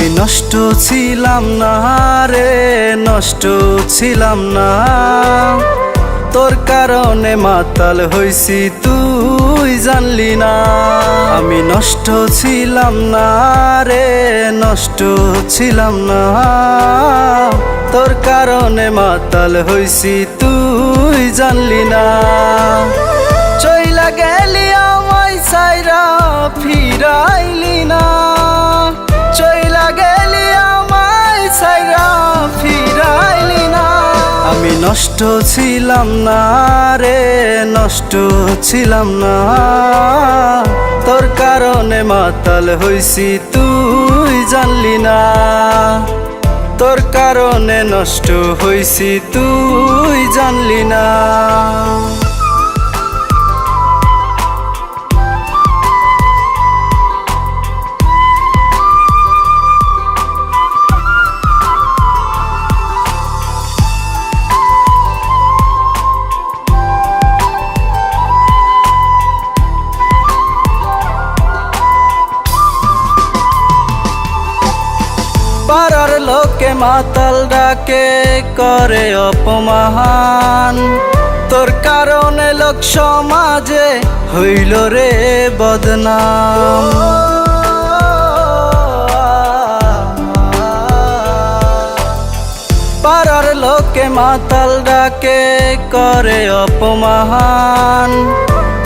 আমি নষ্ট ছিলাম না রে, নষ্ট ছিলাম না। তোর কারণে মাতাল হইছি তুই জানলি না। আমি নষ্ট ছিলাম না রে, নষ্ট ছিলাম না। তোর কারণে মাতাল হইছি তুই জানলি না। চইলা গেলি আমায় ছাইরা ফিরাইলি না। চইলা গেলি আমায় ছাইরা ফিরাইলি না। আমি নষ্ট ছিলাম না রে, নষ্ট ছিলাম না। তোর কারণে মাতাল হইছি তুই জানলি না। তোর কারণে নষ্ট হইছি তুই জানলি না। পাড়ার লোকে মাতাল ডাকে করে অপমান। তোর কারণে লোক সমাজে হইল রে বদনাম। পাড়ার লোকে মাতাল ডাকে করে অপমান।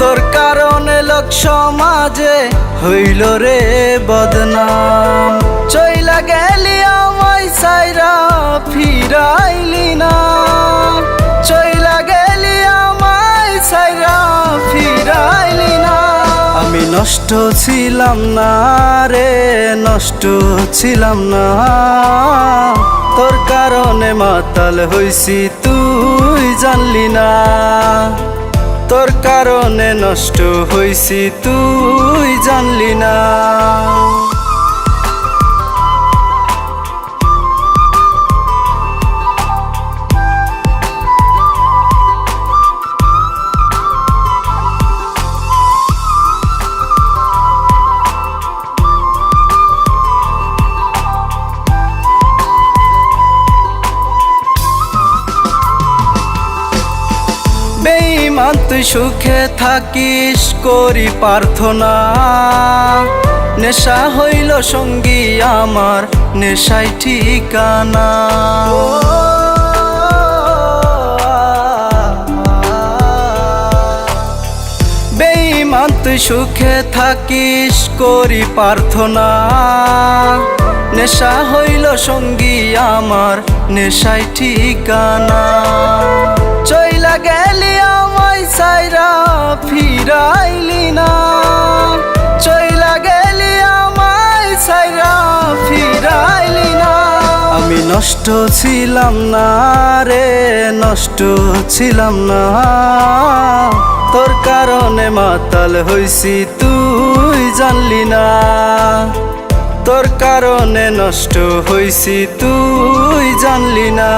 তোর কারণে লোক সমাজে হইল রে বদনাম। চইলা গেলি আমায় ছাইরা ফিরাইলি না। চইলা গেলি আমায় ছাইরা ফিরাইলি না। আমি নষ্ট ছিলাম না রে, নষ্ট ছিলাম না। তোর কারণে মাতাল হইছি তুই জানলি না। তোর কারণে নষ্ট হইছি তুই জানলি না। বেঈমান তুই সুখে থাকিস করি প্রার্থনা। নেশা হইল সঙ্গী আমার, নেশাই ঠিকানা। বেঈমান তুই সুখে থাকিস করি প্রার্থনা। নেশা হইল সঙ্গী আমার, নেশাই ঠিকানা। চইলা গেলি আমায় ছাইরা ফিরাইলি না। চইলা গেলি আমায় ছাইরা ফিরাইলি না। আমি নষ্ট ছিলাম না রে, নষ্ট ছিলাম না। তোর কারণে মাতাল হইছি তুই জানলি না। তোর কারণে নষ্ট হইছি তুই জানলি না।